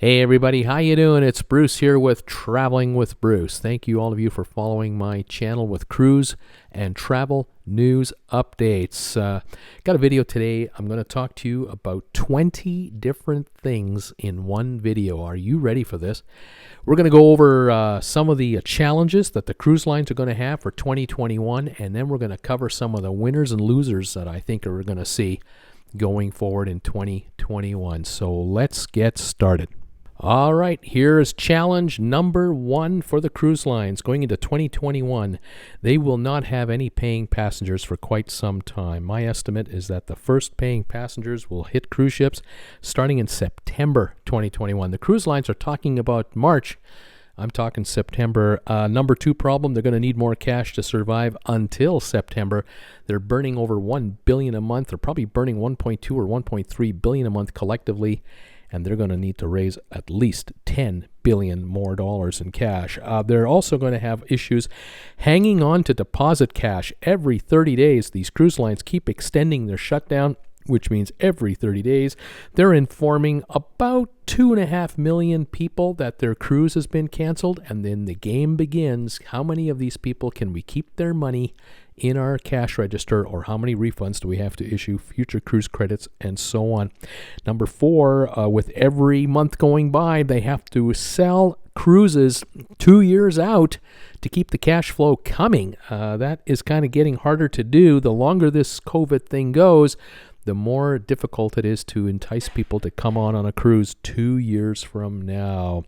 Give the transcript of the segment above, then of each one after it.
Hey everybody, how you doing? It's Bruce here with Traveling with Bruce. Thank you all of you for following my channel with cruise and travel news updates. Got a video today. I'm going to talk to you about 20 different things in one video. Are you ready for this? We're going to go over some of the challenges that the cruise lines are going to have for 2021, and then we're going to cover some of the winners and losers that I think we're going to see going forward in 2021. So let's get started. All right, here's challenge number one for the cruise lines. Going into 2021, they will not have any paying passengers for quite some time. My estimate is that the first paying passengers will hit cruise ships starting in September 2021. The cruise lines are talking about March. I'm talking September. Number two problem, they're going to need more cash to survive until September. They're burning over $1 billion a month. They're probably burning 1.2 or 1.3 billion a month collectively, and they're going to need to raise at least $10 billion more in cash. They're also going to have issues hanging on to deposit cash. Every 30 days, these cruise lines keep extending their shutdown, which means every 30 days, they're informing about 2.5 million people that their cruise has been canceled, and then the game begins. How many of these people can we keep their money in our cash register, or how many refunds do we have to issue, future cruise credits, and so on? Number four, with every month going by, they have to sell cruises 2 years out to keep the cash flow coming. That is kind of getting harder to do. The longer this COVID thing goes, the more difficult it is to entice people to come on a cruise 2 years from now.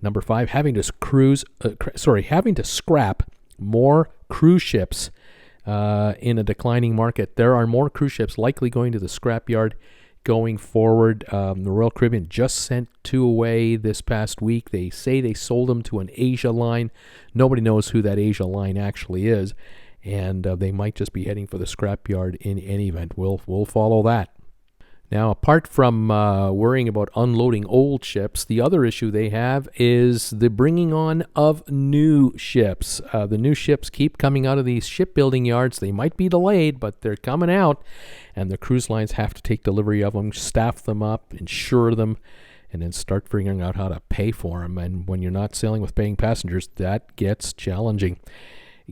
Number five, having to scrap more cruise ships in a declining market. There are more cruise ships likely going to the scrapyard going forward. The Royal Caribbean just sent 2 away this past week. They say they sold them to an Asia line. Nobody knows who that Asia line actually is, and they might just be heading for the scrapyard in any event. We'll follow that. Now, apart from worrying about unloading old ships, the other issue they have is the bringing on of new ships. The new ships keep coming out of these shipbuilding yards. They might be delayed, but they're coming out, and the cruise lines have to take delivery of them, staff them up, insure them, and then start figuring out how to pay for them. And when you're not sailing with paying passengers, that gets challenging.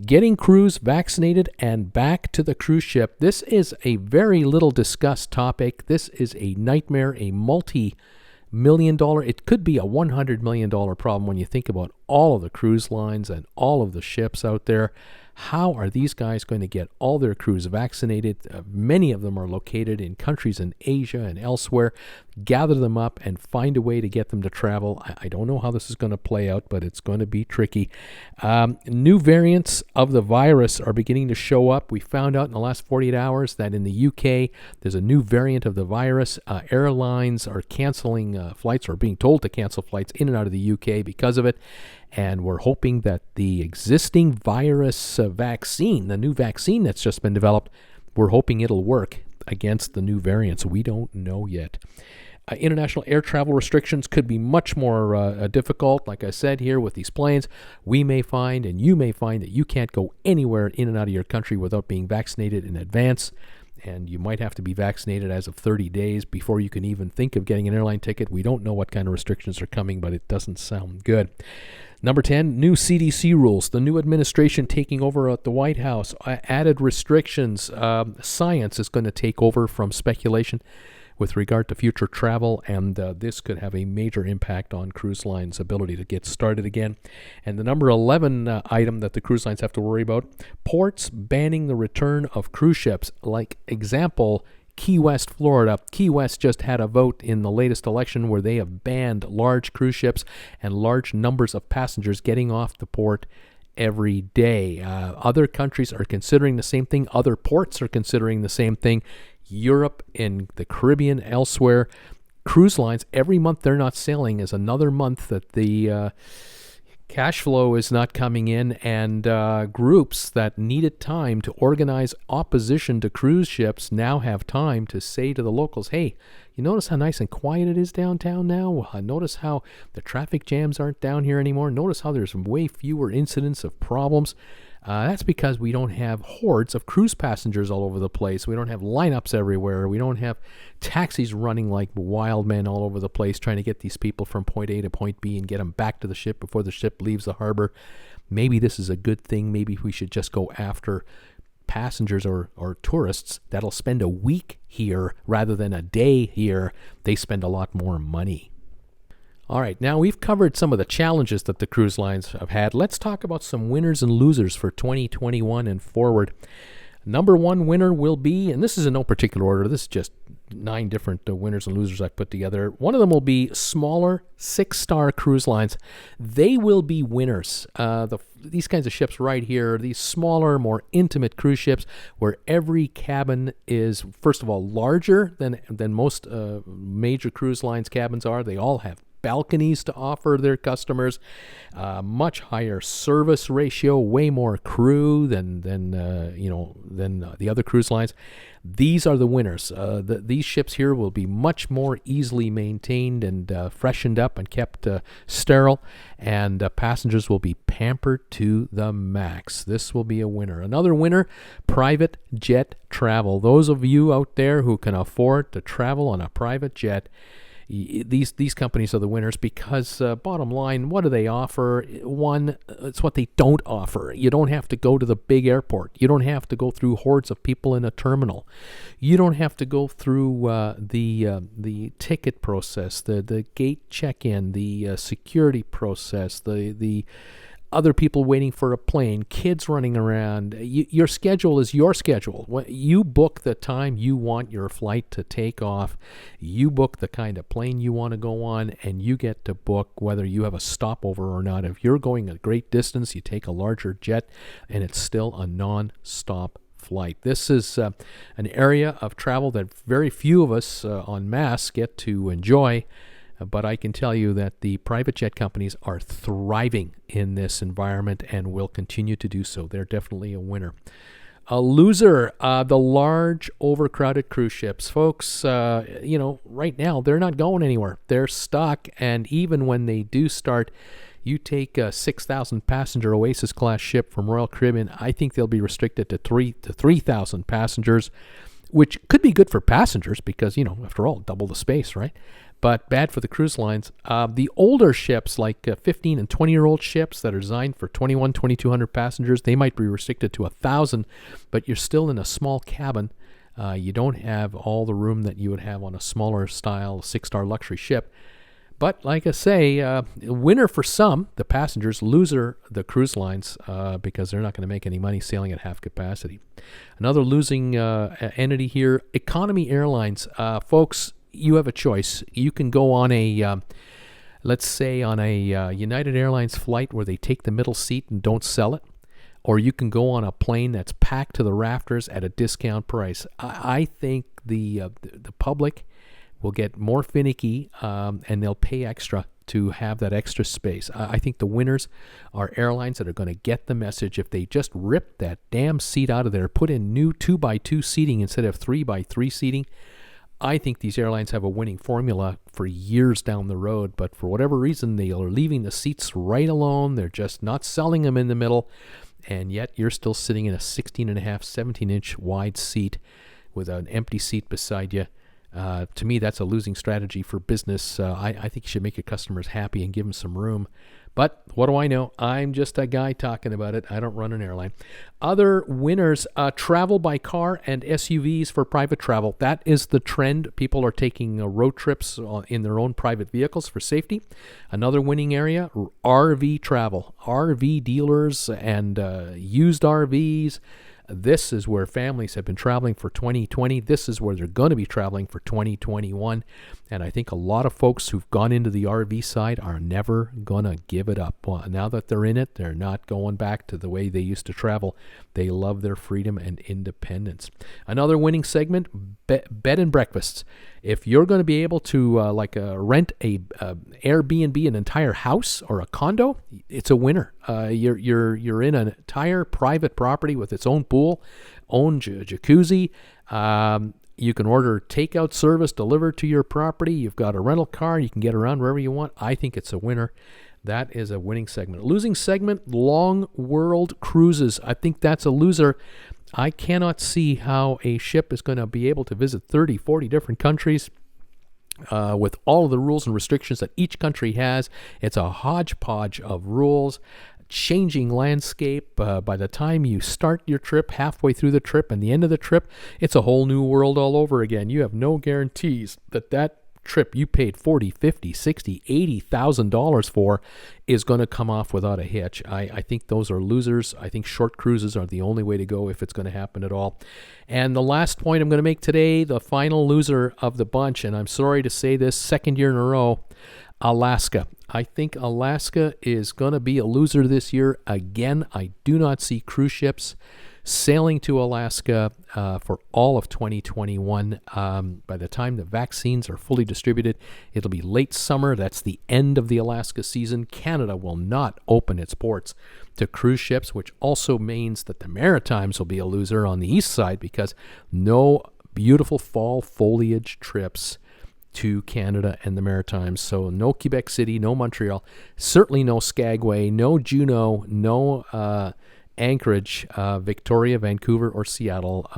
Getting crews vaccinated and back to the cruise ship. This is a very little discussed topic. This is a nightmare, a multi-million dollar, it could be a $100 million problem when you think about all of the cruise lines and all of the ships out there. How are these guys going to get all their crews vaccinated? Many of them are located in countries in Asia and elsewhere. Gather them up and find a way to get them to travel. I don't know how this is going to play out, but it's going to be tricky. New variants of the virus are beginning to show up. We found out in the last 48 hours that in the UK, there's a new variant of the virus. Airlines are canceling flights, or being told to cancel flights in and out of the UK because of it. And we're hoping that the existing virus vaccine, the new vaccine that's just been developed, we're hoping it'll work against the new variants. We don't know yet. International air travel restrictions could be much more difficult. Like I said here with these planes, we may find, and you may find, that you can't go anywhere in and out of your country without being vaccinated in advance. And you might have to be vaccinated as of 30 days before you can even think of getting an airline ticket. We don't know what kind of restrictions are coming, but it doesn't sound good. Number 10, new CDC rules. The new administration taking over at the White House. Added restrictions. Science is going to take over from speculation with regard to future travel, and this could have a major impact on cruise lines' ability to get started again. And the number 11 item that the cruise lines have to worry about, ports banning the return of cruise ships. Like example, Key West, Florida. Key West just had a vote in the latest election where they have banned large cruise ships and large numbers of passengers getting off the port every day. Other countries are considering the same thing. Other ports are considering the same thing. Europe and the Caribbean, elsewhere. Cruise lines, every month they're not sailing is another month that the cash flow is not coming in, and groups that needed time to organize opposition to cruise ships now have time to say to the locals, hey, you notice how nice and quiet it is downtown now? Notice how the traffic jams aren't down here anymore? Notice how there's way fewer incidents of problems? That's because we don't have hordes of cruise passengers all over the place. We don't have lineups everywhere. We don't have taxis running like wild men all over the place trying to get these people from point A to point B and get them back to the ship before the ship leaves the harbor. Maybe this is a good thing. Maybe we should just go after passengers or tourists that'll spend a week here rather than a day here. They spend a lot more money. All right, now we've covered some of the challenges that the cruise lines have had. Let's talk about some winners and losers for 2021 and forward. Number one winner will be, and this is in no particular order, this is just 9 different winners and losers I put together. One of them will be smaller 6-star cruise lines. They will be winners. These kinds of ships right here, these smaller, more intimate cruise ships where every cabin is, first of all, larger than most major cruise lines cabins are. They all have balconies to offer their customers, much higher service ratio, way more crew than the other cruise lines. These are the winners. These ships here will be much more easily maintained and freshened up and kept sterile, and passengers will be pampered to the max. This will be a winner. Another winner, private jet travel. Those of you out there who can afford to travel on a private jet, these companies are the winners because bottom line, what do they offer? One, it's what they don't offer. You don't have to go to the big airport. You don't have to go through hordes of people in a terminal. You don't have to go through the ticket process, the gate check-in, the security process, the other people waiting for a plane, kids running around. Your schedule is your schedule. You book the time you want your flight to take off. You book the kind of plane you want to go on, and you get to book whether you have a stopover or not. If you're going a great distance, you take a larger jet, and it's still a non-stop flight. This is an area of travel that very few of us en masse get to enjoy. But I can tell you that the private jet companies are thriving in this environment and will continue to do so. They're definitely a winner. A loser, the large, overcrowded cruise ships. Folks, right now, they're not going anywhere. They're stuck, and even when they do start, you take a 6,000 passenger Oasis class ship from Royal Caribbean, I think they'll be restricted to 3,000 passengers, which could be good for passengers because, after all, double the space, right? But bad for the cruise lines. The older ships, like 15 and 20-year-old ships that are designed for 2,200 passengers, they might be restricted to 1,000, but you're still in a small cabin. You don't have all the room that you would have on a smaller style 6-star luxury ship. But like I say, winner for some, the passengers, loser, the cruise lines, because they're not going to make any money sailing at half capacity. Another losing entity here, economy airlines. Folks, you have a choice. You can go on a, let's say, on a United Airlines flight where they take the middle seat and don't sell it, or you can go on a plane that's packed to the rafters at a discount price. I think the public will get more finicky, and they'll pay extra to have that extra space. I think the winners are airlines that are going to get the message. If they just rip that damn seat out of there, put in new 2x2 seating instead of 3x3 seating, I think these airlines have a winning formula for years down the road, but for whatever reason, they are leaving the seats right alone. They're just not selling them in the middle, and yet you're still sitting in a 16.5, 17-inch wide seat with an empty seat beside you. To me, that's a losing strategy for business. I think you should make your customers happy and give them some room. But what do I know? I'm just a guy talking about it. I don't run an airline. Other winners, travel by car and SUVs for private travel. That is the trend. People are taking road trips in their own private vehicles for safety. Another winning area, RV travel. RV dealers and used RVs. This is where families have been traveling for 2020. This is where they're going to be traveling for 2021. And I think a lot of folks who've gone into the RV side are never going to give it up. Well, now that they're in it, they're not going back to the way they used to travel. They love their freedom and independence. Another winning segment, bed and breakfasts. If you're going to be able to rent a Airbnb, an entire house or a condo, it's a winner. You're in an entire private property with its own pool, own jacuzzi. You can order takeout service delivered to your property. You've got a rental car. You can get around wherever you want. I think it's a winner. That is a winning segment. Losing segment, long world cruises. I think that's a loser. I cannot see how a ship is going to be able to visit 30, 40 different countries with all of the rules and restrictions that each country has. It's a hodgepodge of rules. Changing landscape. By the time you start your trip, halfway through the trip, and the end of the trip, it's a whole new world all over again. You have no guarantees that trip you paid $40, $50, $60, $80,000 for is going to come off without a hitch. I think those are losers. I think short cruises are the only way to go if it's going to happen at all. And the last point I'm going to make today, the final loser of the bunch, and I'm sorry to say this, second year in a row, Alaska. I think Alaska is going to be a loser this year. Again, I do not see cruise ships sailing to Alaska for all of 2021. By the time the vaccines are fully distributed, it'll be late summer. That's the end of the Alaska season. Canada will not open its ports to cruise ships, which also means that the Maritimes will be a loser on the east side because no beautiful fall foliage trips to Canada and the Maritimes. So no Quebec City, no Montreal, certainly no Skagway, no Juneau, no Anchorage, Victoria, Vancouver, or Seattle.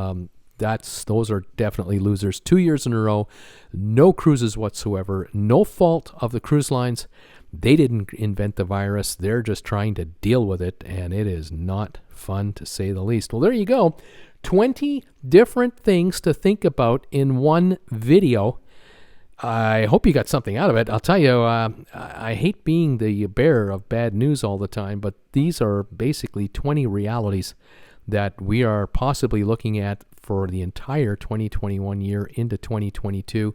Those are definitely losers. 2 years in a row, no cruises whatsoever. No fault of the cruise lines. They didn't invent the virus. They're just trying to deal with it, and it is not fun to say the least. Well, there you go. 20 different things to think about in one video. I hope you got something out of it. I'll tell you, I hate being the bearer of bad news all the time, but these are basically 20 realities that we are possibly looking at for the entire 2021 year into 2022.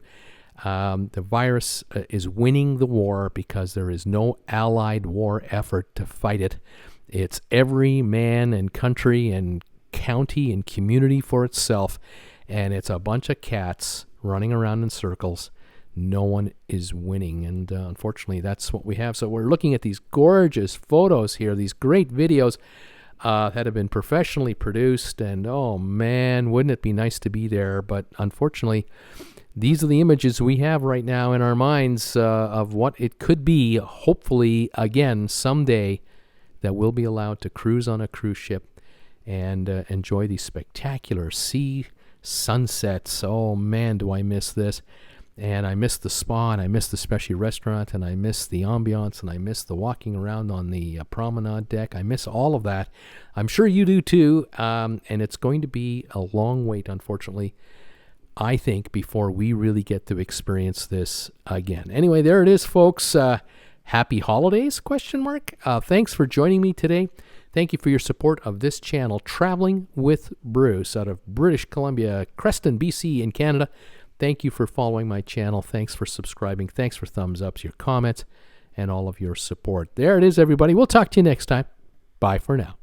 The virus is winning the war because there is no allied war effort to fight it. It's every man and country and county and community for itself, and it's a bunch of cats running around in circles. No one is winning, and unfortunately that's what we have. So we're looking at these gorgeous photos here, these great videos that have been professionally produced, and oh man, wouldn't it be nice to be there. But unfortunately, these are the images we have right now in our minds of what it could be. Hopefully, again, someday that we'll be allowed to cruise on a cruise ship and enjoy these spectacular sea sunsets. Oh man, do I miss this. And I miss the spa, and I miss the specialty restaurant, and I miss the ambiance, and I miss the walking around on the promenade deck. I miss all of that. I'm sure you do too, and it's going to be a long wait, unfortunately, I think, before we really get to experience this again. Anyway, there it is, folks. Happy holidays, ? Thanks for joining me today. Thank you for your support of this channel, Traveling with Bruce, out of British Columbia, Creston BC in Canada. Thank you for following my channel. Thanks for subscribing. Thanks for thumbs ups, your comments, and all of your support. There it is, everybody. We'll talk to you next time. Bye for now.